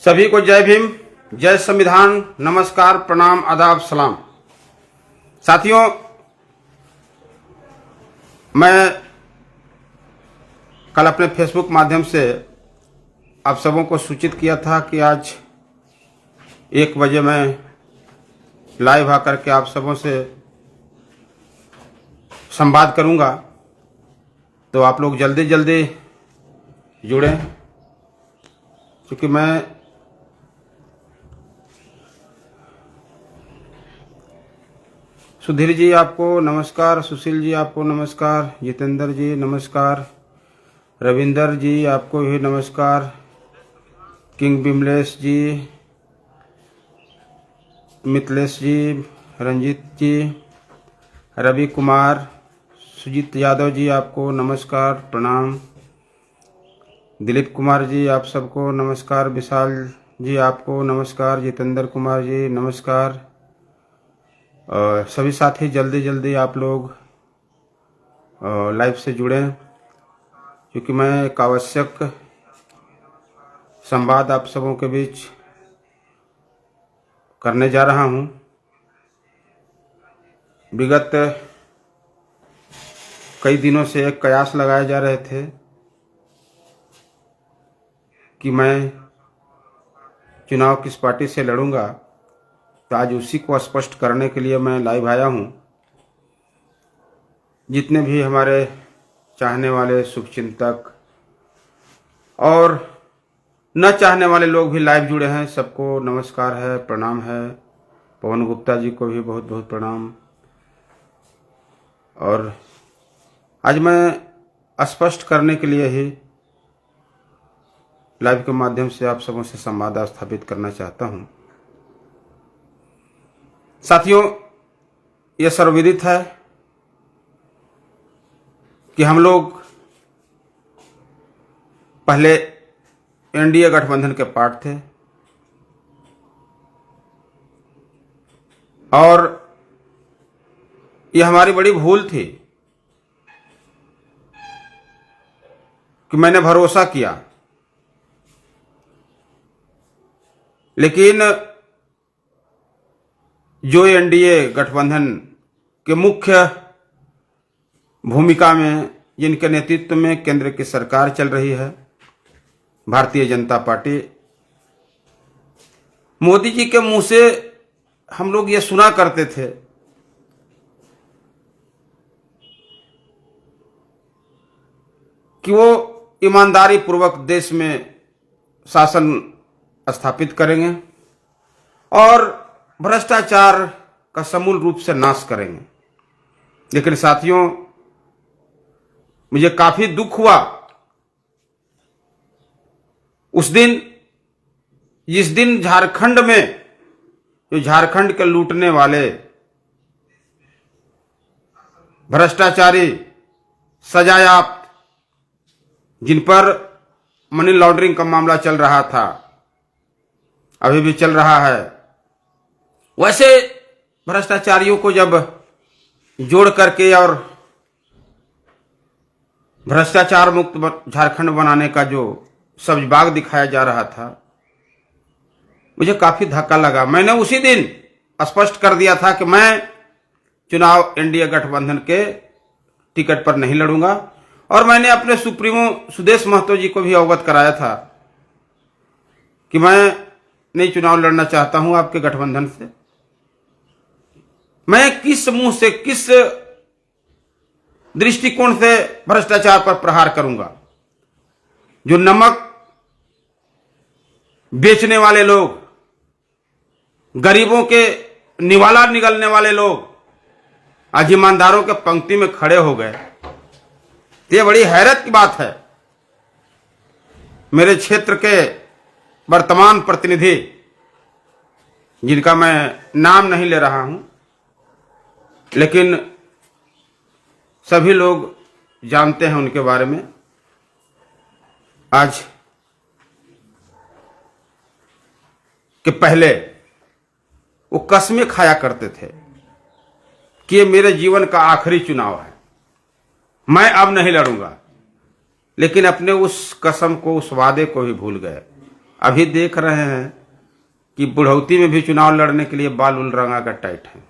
सभी को जय भीम, जय संविधान, नमस्कार, प्रणाम, आदाब, सलाम। साथियों, मैं कल अपने फेसबुक माध्यम से आप सबों को सूचित किया था कि आज 1 बजे मैं लाइव आकर के आप सबों से संवाद करूंगा, तो आप लोग जल्दी जल्दी जुड़ें, क्योंकि मैं सुधीर जी आपको नमस्कार, सुशील जी आपको नमस्कार, जितेंद्र जी नमस्कार, रविंदर जी आपको भी नमस्कार, किंग बिमलेश जी, मिथिलेश जी, रंजीत जी, रवि कुमार, सुजीत यादव जी आपको नमस्कार, प्रणाम, दिलीप कुमार जी आप सबको नमस्कार, विशाल जी आपको नमस्कार, जितेंद्र कुमार जी नमस्कार। सभी साथी जल्दी जल्दी आप लोग लाइव से जुड़ें, क्योंकि मैं एक आवश्यक संवाद आप सबों के बीच करने जा रहा हूं। विगत कई दिनों से एक कयास लगाए जा रहे थे कि मैं चुनाव किस पार्टी से लड़ूंगा, तो आज उसी को स्पष्ट करने के लिए मैं लाइव आया हूं। जितने भी हमारे चाहने वाले शुभचिंतक और न चाहने वाले लोग भी लाइव जुड़े हैं, सबको नमस्कार है, प्रणाम है। पवन गुप्ता जी को भी बहुत बहुत प्रणाम। और आज मैं स्पष्ट करने के लिए ही लाइव के माध्यम से आप सबों से संवाद स्थापित करना चाहता हूं। साथियों, यह सर्वविदित है कि हम लोग पहले एनडीए गठबंधन के पार्ट थे और यह हमारी बड़ी भूल थी कि मैंने भरोसा किया, लेकिन जो एनडीए गठबंधन के मुख्य भूमिका में, जिनके नेतृत्व में केंद्र की सरकार चल रही है, भारतीय जनता पार्टी, मोदी जी के मुंह से हम लोग ये सुना करते थे कि वो ईमानदारी पूर्वक देश में शासन स्थापित करेंगे और भ्रष्टाचार का समूल रूप से नाश करेंगे। लेकिन साथियों, मुझे काफी दुख हुआ उस दिन, जिस दिन झारखंड में जो झारखंड के लूटने वाले भ्रष्टाचारी, सजायाफ्ता, जिन पर मनी लॉन्ड्रिंग का मामला चल रहा था, अभी भी चल रहा है, वैसे भ्रष्टाचारियों को जब जोड़ करके और भ्रष्टाचार मुक्त झारखंड बनाने का जो सब्ज-बाग दिखाया जा रहा था, मुझे काफी धक्का लगा। मैंने उसी दिन स्पष्ट कर दिया था कि मैं चुनाव एनडीए गठबंधन के टिकट पर नहीं लड़ूंगा और मैंने अपने सुप्रीमो सुदेश महतो जी को भी अवगत कराया था कि मैं नहीं चुनाव लड़ना चाहता हूं आपके गठबंधन से। मैं किस मुंह से, किस दृष्टिकोण से भ्रष्टाचार पर प्रहार करूंगा? जो नमक बेचने वाले लोग, गरीबों के निवाला निगलने वाले लोग आज ईमानदारों के पंक्ति में खड़े हो गए, ये बड़ी हैरत की बात है। मेरे क्षेत्र के वर्तमान प्रतिनिधि, जिनका मैं नाम नहीं ले रहा हूं, लेकिन सभी लोग जानते हैं उनके बारे में, आज के पहले वो कस्में खाया करते थे कि ये मेरे जीवन का आखिरी चुनाव है, मैं अब नहीं लड़ूंगा। लेकिन अपने उस कसम को, उस वादे को भी भूल गए। अभी देख रहे हैं कि बुढ़ौती में भी चुनाव लड़ने के लिए बाल उल रंगा कर टाइट है।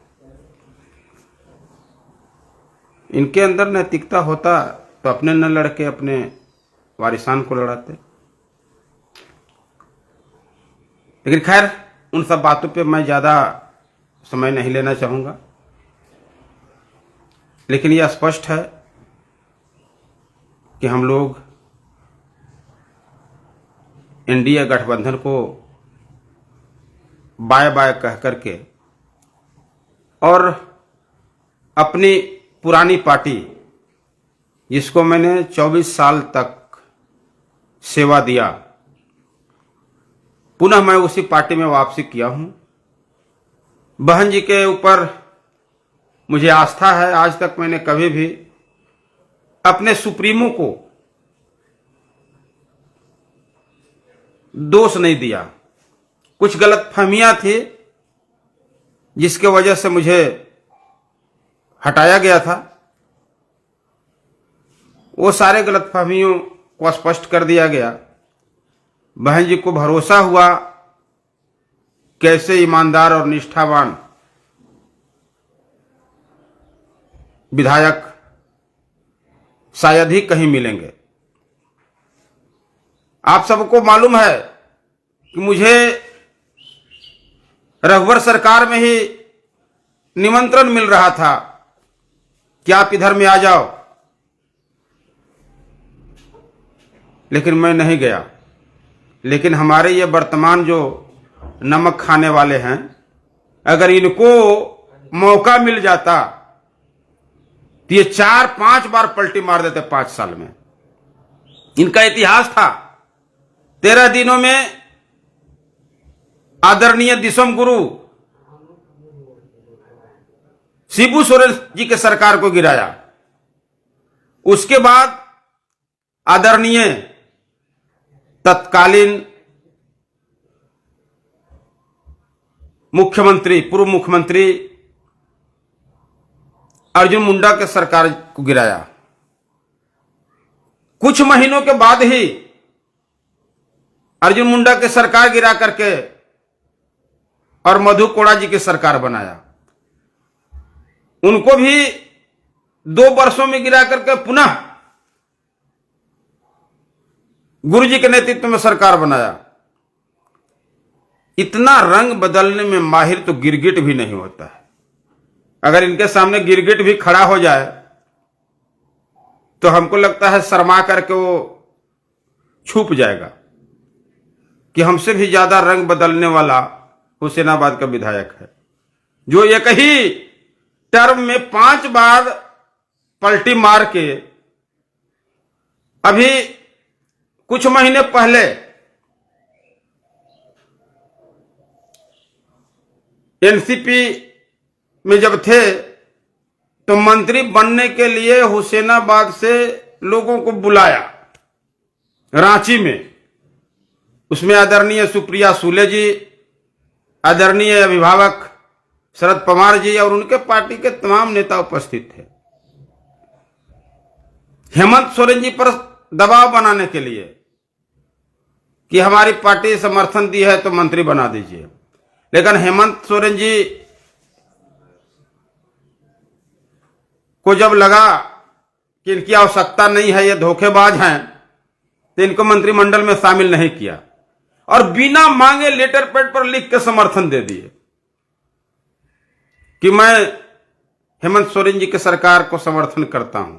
इनके अंदर नैतिकता होता तो अपने न लड़के अपने वारिसान को लड़ाते। लेकिन खैर, उन सब बातों पे मैं ज्यादा समय नहीं लेना चाहूंगा। लेकिन यह स्पष्ट है कि हम लोग एनडीए गठबंधन को बाय बाय कह करके और अपनी पुरानी पार्टी, जिसको मैंने 24 साल तक सेवा दिया, पुनः मैं उसी पार्टी में वापसी किया हूं। बहन जी के ऊपर मुझे आस्था है। आज तक मैंने कभी भी अपने सुप्रीमो को दोष नहीं दिया। कुछ गलतफहमियां थी जिसके वजह से मुझे हटाया गया था। वो सारे गलतफहमियों को स्पष्ट कर दिया गया। बहन जी को भरोसा हुआ कैसे ईमानदार और निष्ठावान विधायक शायद ही कहीं मिलेंगे। आप सबको मालूम है कि मुझे रघुवर सरकार में ही निमंत्रण मिल रहा था कि आप इधर में आ जाओ, लेकिन मैं नहीं गया। लेकिन हमारे ये वर्तमान जो नमक खाने वाले हैं, अगर इनको मौका मिल जाता तो ये 4-5 बार पलटी मार देते 5 साल में। इनका इतिहास था। 13 दिनों में आदरणीय दिसम गुरु शिबू सोरेन जी के सरकार को गिराया। उसके बाद आदरणीय तत्कालीन मुख्यमंत्री, पूर्व मुख्यमंत्री अर्जुन मुंडा के सरकार को गिराया। कुछ महीनों के बाद ही अर्जुन मुंडा के सरकार गिरा करके और मधु कोड़ा जी की सरकार बनाया। उनको भी 2 वर्षों में गिरा करके पुनः गुरु जी के नेतृत्व में सरकार बनाया। इतना रंग बदलने में माहिर तो गिरगिट भी नहीं होता है। अगर इनके सामने गिरगिट भी खड़ा हो जाए तो हमको लगता है शर्मा करके वो छुप जाएगा कि हमसे भी ज्यादा रंग बदलने वाला हुसैनाबाद का विधायक है, जो एक ही टर्म में 5 बार पलटी मार के अभी कुछ महीने पहले एनसीपी में जब थे तो मंत्री बनने के लिए हुसैनाबाद से लोगों को बुलाया रांची में। उसमें आदरणीय सुप्रिया सूले जी, आदरणीय अभिभावक शरद पवार जी और उनके पार्टी के तमाम नेता उपस्थित थे। हेमंत सोरेन जी पर दबाव बनाने के लिए कि हमारी पार्टी समर्थन दी है तो मंत्री बना दीजिए। लेकिन हेमंत सोरेन जी को जब लगा कि इनकी आवश्यकता नहीं है, ये धोखेबाज हैं, तो इनको मंत्रिमंडल में शामिल नहीं किया और बिना मांगे लेटर पैड पर लिख के समर्थन दे दिए कि मैं हेमंत सोरेन जी की सरकार को समर्थन करता हूं।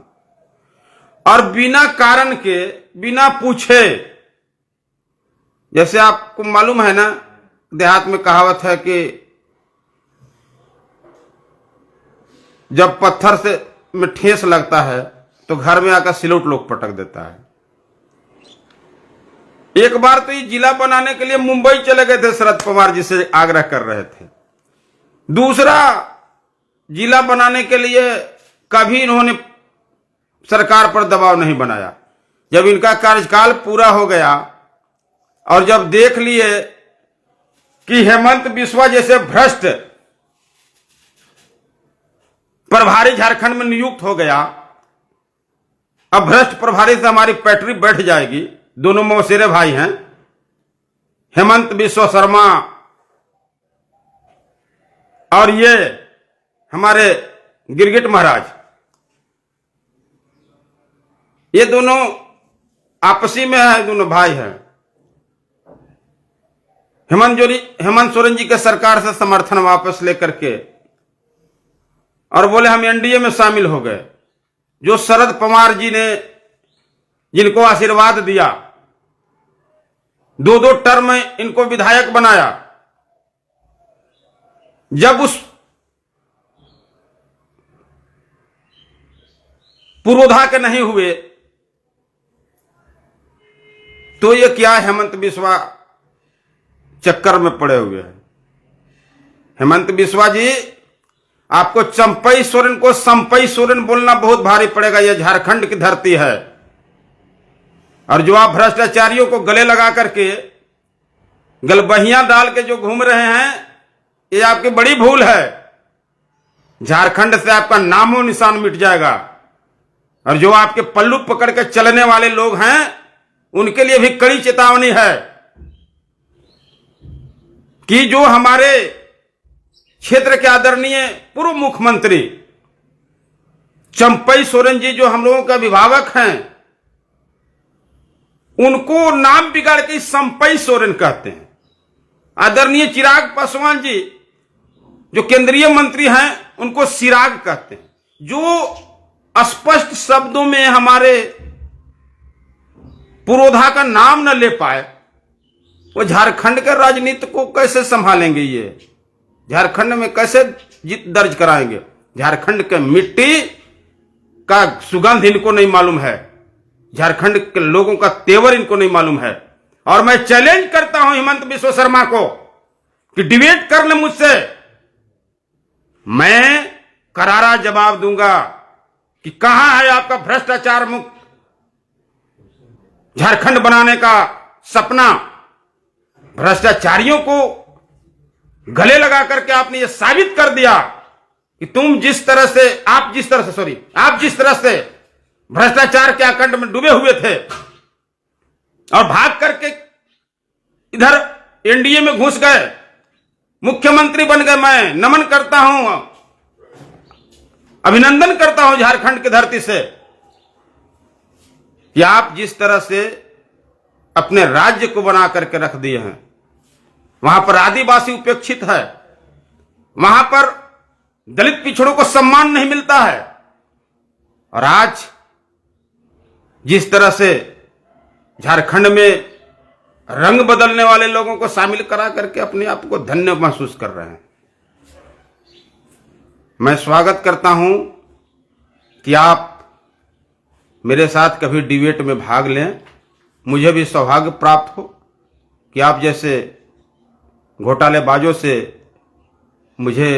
और बिना कारण के, बिना पूछे, जैसे आपको मालूम है ना, देहात में कहावत है कि जब पत्थर से में ठेस लगता है तो घर में आकर सिलौट लोग पटक देता है। एक बार तो ये जिला बनाने के लिए मुंबई चले गए थे, शरद पवार जी से आग्रह कर रहे थे। दूसरा जिला बनाने के लिए कभी इन्होंने सरकार पर दबाव नहीं बनाया। जब इनका कार्यकाल पूरा हो गया और जब देख लिए कि हेमंत बिस्वा जैसे भ्रष्ट प्रभारी झारखंड में नियुक्त हो गया अब भ्रष्ट प्रभारी से हमारी पैटरी बैठ जाएगी। दोनों मौसेरे भाई हैं, हेमंत बिस्वा शर्मा और ये हमारे गिरगिट महाराज। ये दोनों आपसी में है, दोनों भाई हैं। हेमंत सोरेन जी के सरकार से समर्थन वापस लेकर के और बोले हम एनडीए में शामिल हो गए। जो शरद पवार जी ने जिनको आशीर्वाद दिया, 2-2 टर्म में इनको विधायक बनाया, जब उस पूर्वोधा के नहीं हुए तो ये क्या हेमंत बिस्वा चक्कर में पड़े हुए हैं। हेमंत बिस्वा जी, आपको चंपई सोरेन को संपई सोरेन बोलना बहुत भारी पड़ेगा। यह झारखंड की धरती है और जो आप भ्रष्टाचारियों को गले लगा करके गलबहियां डाल के जो घूम रहे हैं, ये आपकी बड़ी भूल है। झारखंड से आपका नामो निशान मिट जाएगा। और जो आपके पल्लू पकड़ के चलने वाले लोग हैं, उनके लिए भी कड़ी चेतावनी है कि जो हमारे क्षेत्र के आदरणीय पूर्व मुख्यमंत्री चंपई सोरेन जी, जो हम लोगों के अभिभावक हैं, उनको नाम बिगाड़ के संपई सोरेन कहते हैं। आदरणीय चिराग पासवान जी जो केंद्रीय मंत्री हैं, उनको सिराग कहते हैं। जो स्पष्ट शब्दों में हमारे पुरोधा का नाम न ले पाए, वो झारखंड के राजनीति को कैसे संभालेंगे? ये झारखंड में कैसे जीत दर्ज कराएंगे? झारखंड के मिट्टी का सुगंध इनको नहीं मालूम है, झारखंड के लोगों का तेवर इनको नहीं मालूम है। और मैं चैलेंज करता हूं हेमंत बिस्वा शर्मा को कि डिबेट कर ले मुझसे, मैं करारा जवाब दूंगा कि कहां है आपका भ्रष्टाचार मुक्त झारखंड बनाने का सपना। भ्रष्टाचारियों को गले लगा करके आपने यह साबित कर दिया कि आप जिस तरह से भ्रष्टाचार के आकंड में डूबे हुए थे और भाग करके इधर एनडीए में घुस गए, मुख्यमंत्री बन गए। मैं नमन करता हूं, अभिनंदन करता हूं झारखंड की धरती से कि आप जिस तरह से अपने राज्य को बना करके रख दिए हैं। वहां पर आदिवासी उपेक्षित है, वहां पर दलित पिछड़ों को सम्मान नहीं मिलता है। और आज जिस तरह से झारखंड में रंग बदलने वाले लोगों को शामिल करा करके अपने आप को धन्य महसूस कर रहे हैं। मैं स्वागत करता हूं कि आप मेरे साथ कभी डिबेट में भाग लें। मुझे भी सौभाग्य प्राप्त हो कि आप जैसे घोटालेबाजों से मुझे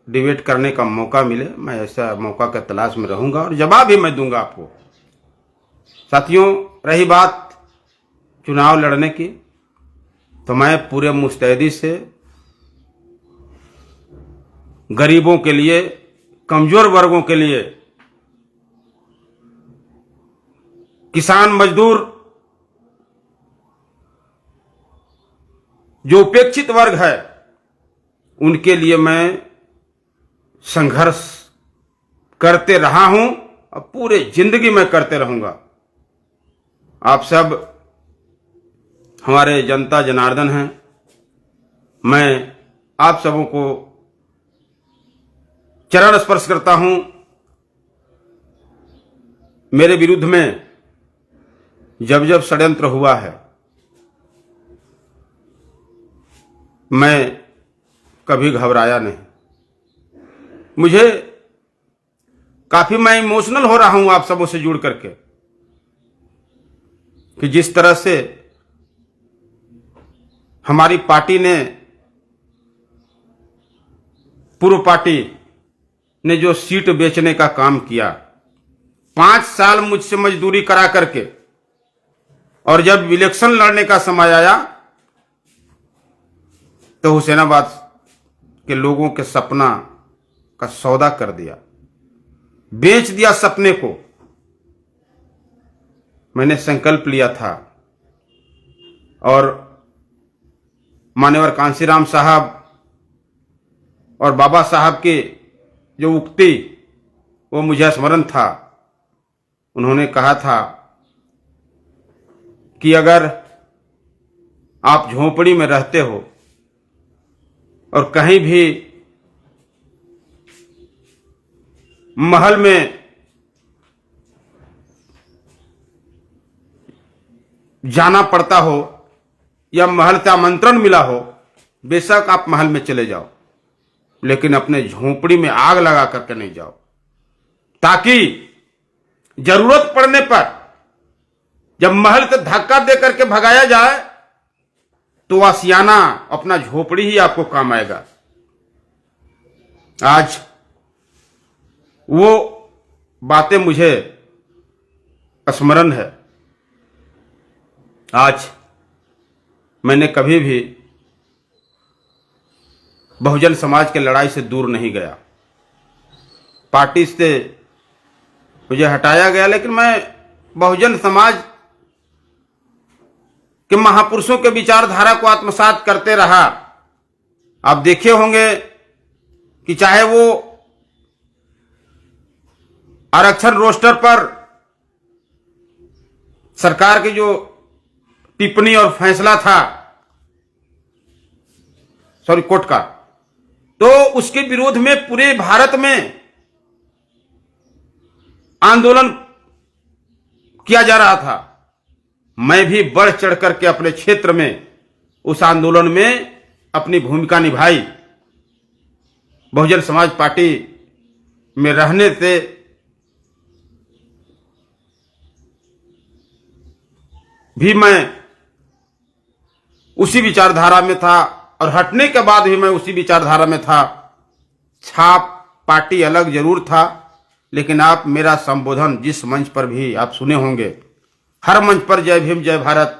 डिबेट करने का मौका मिले। मैं ऐसा मौका के तलाश में रहूंगा और जवाब भी मैं दूंगा आपको। साथियों, रही बात चुनाव लड़ने की, तो मैं पूरे मुस्तैदी से गरीबों के लिए, कमजोर वर्गों के लिए, किसान मजदूर, जो उपेक्षित वर्ग है, उनके लिए मैं संघर्ष करते रहा हूं और पूरे जिंदगी में करते रहूंगा। आप सब हमारे जनता जनार्दन हैं। मैं आप सबों को चरण स्पर्श करता हूं। मेरे विरुद्ध में जब जब षड्यंत्र हुआ है, मैं कभी घबराया नहीं। मुझे काफी मैं इमोशनल हो रहा हूं आप सबों से जुड़ करके कि जिस तरह से हमारी पार्टी ने, पूर्व पार्टी ने जो सीट बेचने का काम किया, 5 साल मुझसे मजदूरी करा करके, और जब इलेक्शन लड़ने का समय आया तो हुसैनाबाद के लोगों के सपना का सौदा कर दिया, बेच दिया सपने को। मैंने संकल्प लिया था और मान्यवर कांसीराम साहब और बाबा साहब के जो उक्ति वो मुझे स्मरण था। उन्होंने कहा था कि अगर आप झोपड़ी में रहते हो और कहीं भी महल में जाना पड़ता हो या महल से आमंत्रण मिला हो, बेशक आप महल में चले जाओ, लेकिन अपने झोपड़ी में आग लगा करके नहीं जाओ, ताकि जरूरत पड़ने पर जब महल से धक्का दे करके भगाया जाए तो आसियाना अपना झोपड़ी ही आपको काम आएगा। आज वो बातें मुझे स्मरण है। आज मैंने कभी भी बहुजन समाज के लड़ाई से दूर नहीं गया। पार्टी से मुझे हटाया गया, लेकिन मैं बहुजन समाज के महापुरुषों के विचारधारा को आत्मसात करते रहा। आप देखे होंगे कि चाहे वो आरक्षण रोस्टर पर सरकार की जो टिप्पणी और फैसला था कोर्ट का, तो उसके विरोध में पूरे भारत में आंदोलन किया जा रहा था। मैं भी बढ़ चढ़ करके अपने क्षेत्र में उस आंदोलन में अपनी भूमिका निभाई। बहुजन समाज पार्टी में रहने से भी मैं उसी विचारधारा में था और हटने के बाद भी मैं उसी विचारधारा में था। छाप पार्टी अलग जरूर था, लेकिन आप मेरा संबोधन जिस मंच पर भी आप सुने होंगे, हर मंच पर जय भीम जय भारत,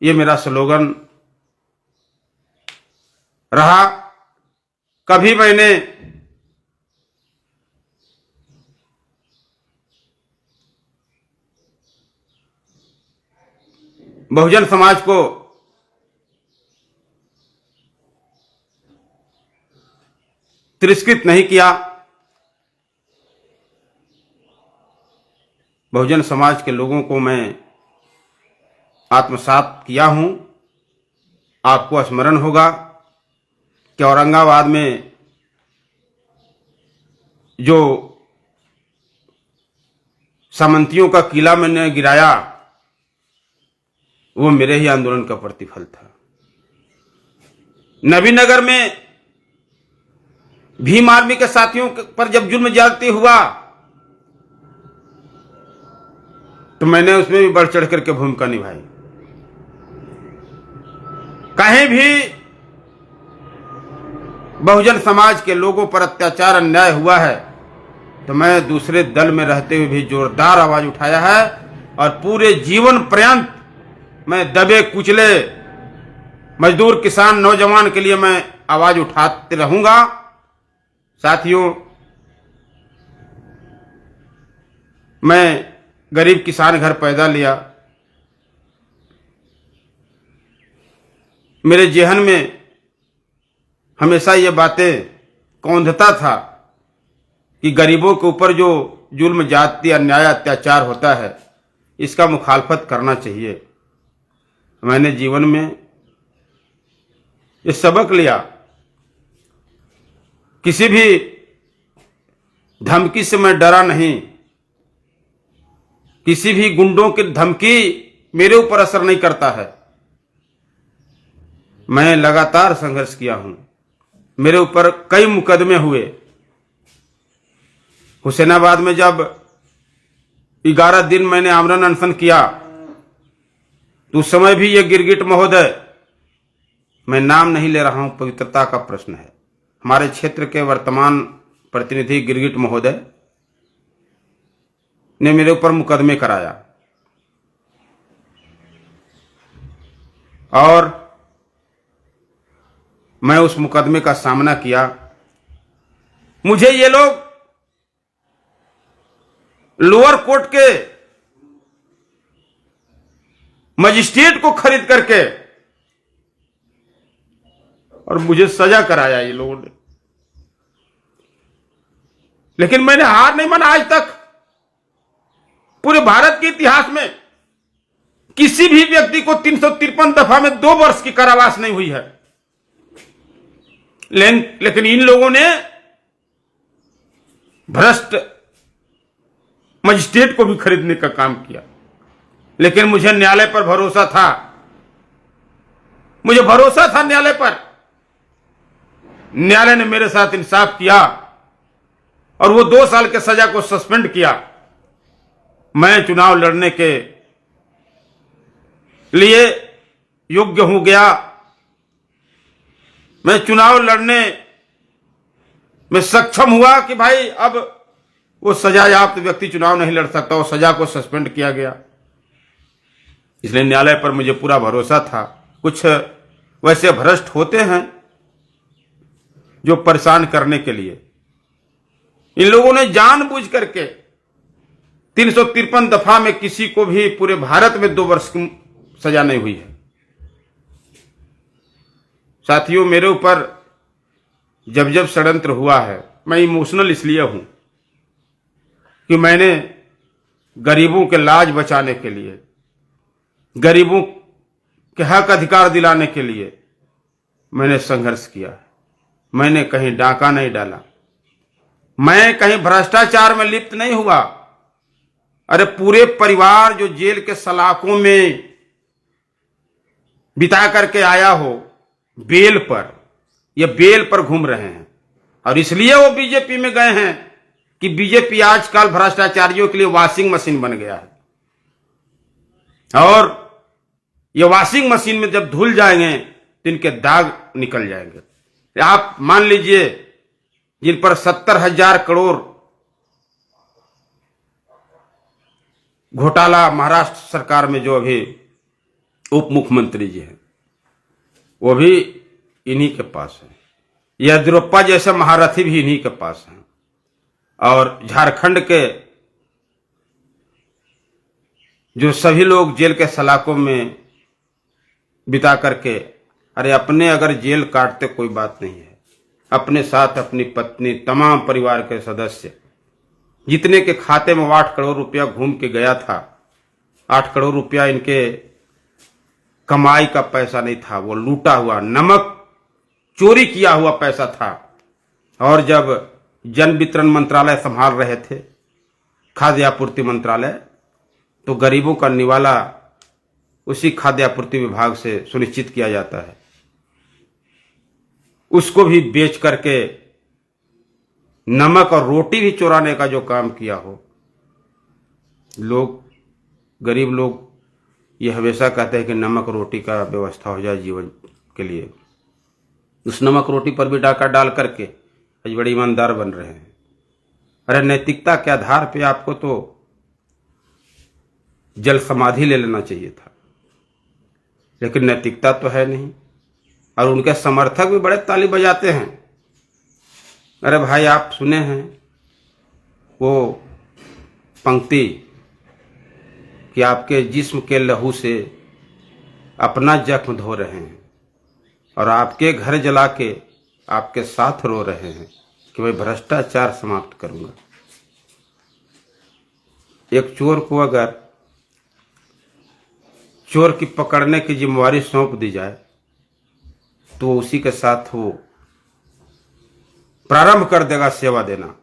ये मेरा स्लोगन रहा। कभी मैंने बहुजन समाज को तिरस्कृत नहीं किया। बहुजन समाज के लोगों को मैं आत्मसात किया हूं। आपको स्मरण होगा कि औरंगाबाद में जो सामंतियों का किला मैंने गिराया, वो मेरे ही आंदोलन का प्रतिफल था। नबीनगर में भीम आर्मी के साथियों पर जब जुल्म ज्यादती हुआ तो मैंने उसमें भी बढ़ चढ़ करके भूमिका निभाई। कहीं भी बहुजन समाज के लोगों पर अत्याचार अन्याय हुआ है तो मैं दूसरे दल में रहते हुए भी जोरदार आवाज उठाया है और पूरे जीवन पर्यंत मैं दबे कुचले मजदूर किसान नौजवान के लिए मैं आवाज उठाते रहूंगा। साथियों, मैं गरीब किसान घर पैदा लिया। मेरे जेहन में हमेशा ये बातें कौंधता था कि गरीबों के ऊपर जो जुल्म जाति अन्याय अत्याचार होता है, इसका मुखालफत करना चाहिए। मैंने जीवन में ये सबक लिया, किसी भी धमकी से मैं डरा नहीं। किसी भी गुंडों की धमकी मेरे ऊपर असर नहीं करता है। मैं लगातार संघर्ष किया हूं। मेरे ऊपर कई मुकदमे हुए। हुसैनाबाद में जब 11 दिन मैंने आमरण अनशन किया तो उस समय भी ये गिरगिट महोदय, मैं नाम नहीं ले रहा हूं, पवित्रता का प्रश्न है, हमारे क्षेत्र के वर्तमान प्रतिनिधि गिरगिट महोदय ने मेरे ऊपर मुकदमे कराया और मैं उस मुकदमे का सामना किया। मुझे ये लोग लोअर कोर्ट के मजिस्ट्रेट को खरीद करके और मुझे सजा कराया ये लोगों ने। लेकिन मैंने हार नहीं माना। आज तक पूरे भारत के इतिहास में किसी भी व्यक्ति को 353 दफा में 2 वर्ष की कारावास नहीं हुई है। लेकिन इन लोगों ने भ्रष्ट मजिस्ट्रेट को भी खरीदने का काम किया। लेकिन मुझे न्यायालय पर भरोसा था, मुझे भरोसा था न्यायालय पर। न्यायालय ने मेरे साथ इंसाफ किया और वो 2 साल के सजा को सस्पेंड किया। मैं चुनाव लड़ने के लिए योग्य हो गया। मैं चुनाव लड़ने में सक्षम हुआ कि भाई अब वो सजायाफ्त व्यक्ति चुनाव नहीं लड़ सकता, वो सजा को सस्पेंड किया गया। इसलिए न्यायालय पर मुझे पूरा भरोसा था। कुछ वैसे भ्रष्ट होते हैं जो परेशान करने के लिए, इन लोगों ने जानबूझ करके 353 दफा में किसी को भी पूरे भारत में 2 वर्ष की सजा नहीं हुई है। साथियों, मेरे ऊपर जब जब षड्यंत्र हुआ है, मैं इमोशनल इसलिए हूं कि मैंने गरीबों के लाज बचाने के लिए, गरीबों के हक अधिकार दिलाने के लिए मैंने संघर्ष किया है। मैंने कहीं डाका नहीं डाला, मैं कहीं भ्रष्टाचार में लिप्त नहीं हुआ। अरे पूरे परिवार जो जेल के सलाखों में बिता करके आया हो बेल पर, ये बेल पर घूम रहे हैं और इसलिए वो बीजेपी में गए हैं कि बीजेपी आजकल भ्रष्टाचारियों के लिए वॉशिंग मशीन बन गया है। और ये वॉशिंग मशीन में जब धुल जाएंगे तो इनके दाग निकल जाएंगे। आप मान लीजिए जिन पर 70,000 करोड़ घोटाला महाराष्ट्र सरकार में जो अभी उप मुख्यमंत्री जी हैं, वो भी इन्हीं के पास है। येदियुरप्पा जैसे महारथी भी इन्हीं के पास हैं। और झारखंड के जो सभी लोग जेल के सलाखों में बिता करके, अरे अपने अगर जेल काटते कोई बात नहीं है, अपने साथ अपनी पत्नी, तमाम परिवार के सदस्य, जितने के खाते में 8 करोड़ रुपया घूम के गया था, 8 करोड़ रुपया इनके कमाई का पैसा नहीं था, वो लूटा हुआ, नमक चोरी किया हुआ पैसा था। और जब जन वितरण मंत्रालय संभाल रहे थे, खाद्य आपूर्ति मंत्रालय, तो गरीबों का निवाला उसी खाद्य आपूर्ति विभाग से सुनिश्चित किया जाता है। उसको भी बेच करके नमक और रोटी भी चुराने का जो काम किया हो, लोग, गरीब लोग ये हमेशा कहते हैं कि नमक रोटी का व्यवस्था हो जाए जीवन के लिए। उस नमक रोटी पर भी डाका डाल करके आज बड़े ईमानदार बन रहे हैं। अरे नैतिकता के आधार पे आपको तो जल समाधि ले लेना चाहिए था, लेकिन नैतिकता तो है नहीं। और उनके समर्थक भी बड़े ताली बजाते हैं। अरे भाई, आप सुने हैं वो पंक्ति कि आपके जिस्म के लहू से अपना जख्म धो रहे हैं और आपके घर जला के आपके साथ रो रहे हैं कि मैं भ्रष्टाचार समाप्त करूंगा। एक चोर को अगर चोर की पकड़ने की जिम्मेवारी सौंप दी जाए तो उसी के साथ वो प्रारंभ कर देगा सेवा देना।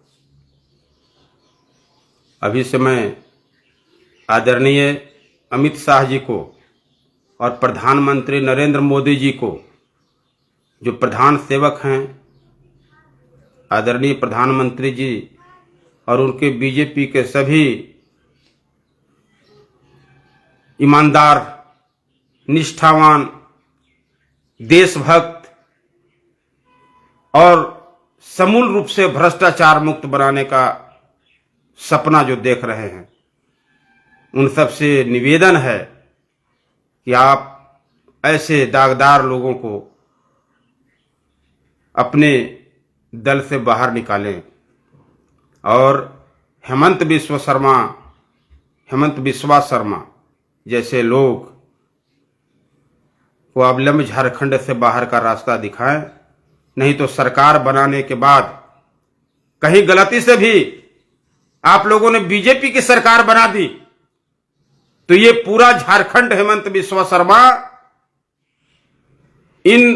अभी से मैं आदरणीय अमित शाह जी को और प्रधानमंत्री नरेंद्र मोदी जी को, जो प्रधान सेवक हैं, आदरणीय प्रधानमंत्री जी और उनके बीजेपी के सभी ईमानदार, निष्ठावान, देशभक्त और समूल रूप से भ्रष्टाचार मुक्त बनाने का सपना जो देख रहे हैं, उन सब से निवेदन है कि आप ऐसे दागदार लोगों को अपने दल से बाहर निकालें और हेमंत बिस्वा शर्मा जैसे लोग वो अविलंब झारखंड से बाहर का रास्ता दिखाएं, नहीं तो सरकार बनाने के बाद कहीं गलती से भी आप लोगों ने बीजेपी की सरकार बना दी तो ये पूरा झारखंड हेमंत बिस्वा शर्मा इन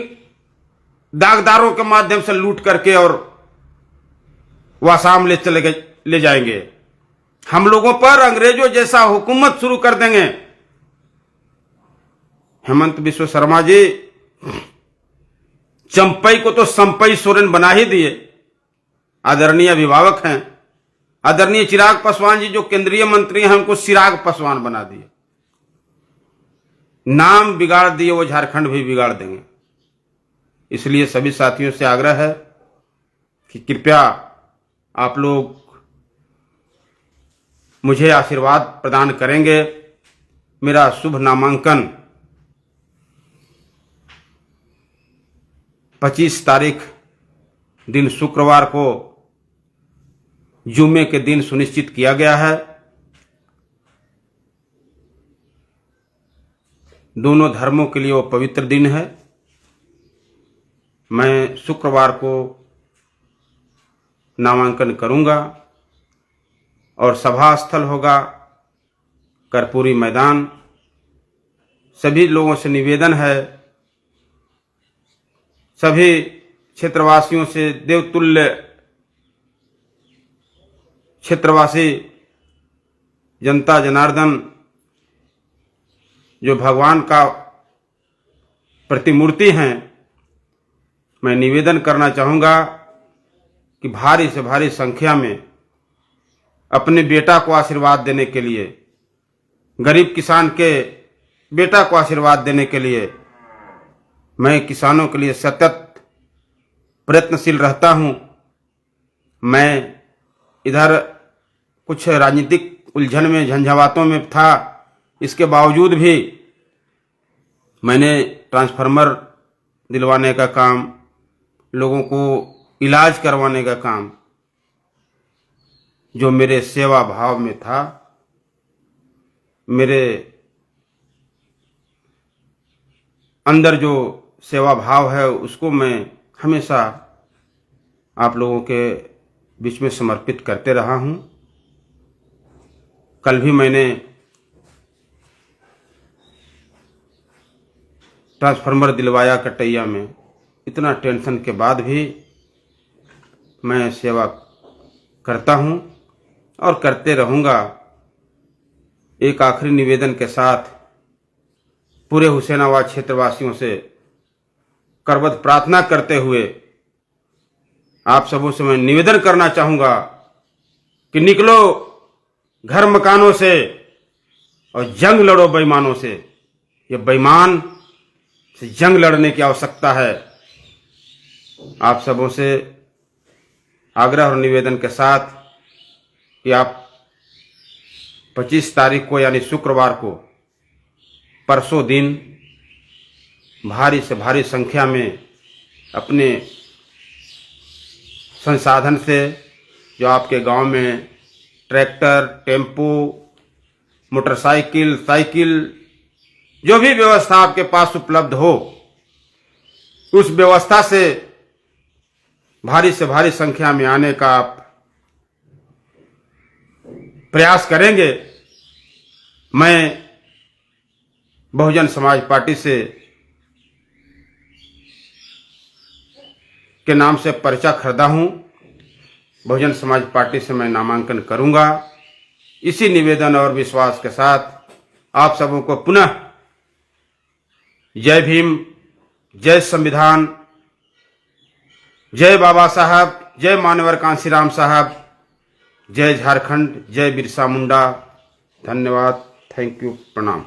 दागदारों के माध्यम से लूट करके और वो आसाम ले जाएंगे। हम लोगों पर अंग्रेजों जैसा हुकूमत शुरू कर देंगे। हेमंत बिस्वा शर्मा जी चंपई को तो संपई सोरेन बना ही दिए। आदरणीय अभिभावक हैं, आदरणीय चिराग पासवान जी जो केंद्रीय मंत्री हैं उनको चिराग पासवान बना दिए। नाम बिगाड़ दिए, वो झारखंड भी बिगाड़ देंगे। इसलिए सभी साथियों से आग्रह है कि कृपया आप लोग मुझे आशीर्वाद प्रदान करेंगे। मेरा शुभ नामांकन 25 तारीख दिन शुक्रवार को जुम्मे के दिन सुनिश्चित किया गया है। दोनों धर्मों के लिए वो पवित्र दिन है। मैं शुक्रवार को नामांकन करूंगा और सभा स्थल होगा कर्पूरी मैदान। सभी लोगों से निवेदन है, सभी क्षेत्रवासियों से, देवतुल्य क्षेत्रवासी जनता जनार्दन जो भगवान का प्रतिमूर्ति हैं, मैं निवेदन करना चाहूँगा कि भारी से भारी संख्या में अपने बेटा को आशीर्वाद देने के लिए, गरीब किसान के बेटा को आशीर्वाद देने के लिए मैं किसानों के लिए सतत प्रयत्नशील रहता हूँ। मैं इधर कुछ राजनीतिक उलझन में, झंझावातों में था, इसके बावजूद भी मैंने ट्रांसफार्मर दिलवाने का काम, लोगों को इलाज करवाने का काम, जो मेरे सेवा भाव में था, मेरे अंदर जो सेवा भाव है उसको मैं हमेशा आप लोगों के बीच में समर्पित करते रहा हूं। कल भी मैंने ट्रांसफार्मर दिलवाया कटैया में। इतना टेंशन के बाद भी मैं सेवा करता हूं और करते रहूंगा। एक आखिरी निवेदन के साथ पूरे हुसैनाबाद क्षेत्रवासियों से करबद्ध प्रार्थना करते हुए आप सबों से मैं निवेदन करना चाहूंगा कि निकलो घर मकानों से और जंग लड़ो बेईमानों से। ये बेईमान से जंग लड़ने की आवश्यकता है। आप सबों से आग्रह और निवेदन के साथ कि आप 25 तारीख को यानी शुक्रवार को, परसों दिन भारी से भारी संख्या में अपने संसाधन से, जो आपके गांव में ट्रैक्टर, टेम्पो, मोटरसाइकिल, साइकिल, जो भी व्यवस्था आपके पास उपलब्ध हो, उस व्यवस्था से भारी से भारी संख्या में आने का आप प्रयास करेंगे। मैं बहुजन समाज पार्टी से के नाम से पर्चा खरीदा हूं। बहुजन समाज पार्टी से मैं नामांकन करूंगा। इसी निवेदन और विश्वास के साथ आप सबों को पुनः जय भीम, जय संविधान, जय बाबा साहब, जय मानवर कांशीराम साहब, जय झारखंड, जय बिरसा मुंडा। धन्यवाद, थैंक यू, प्रणाम।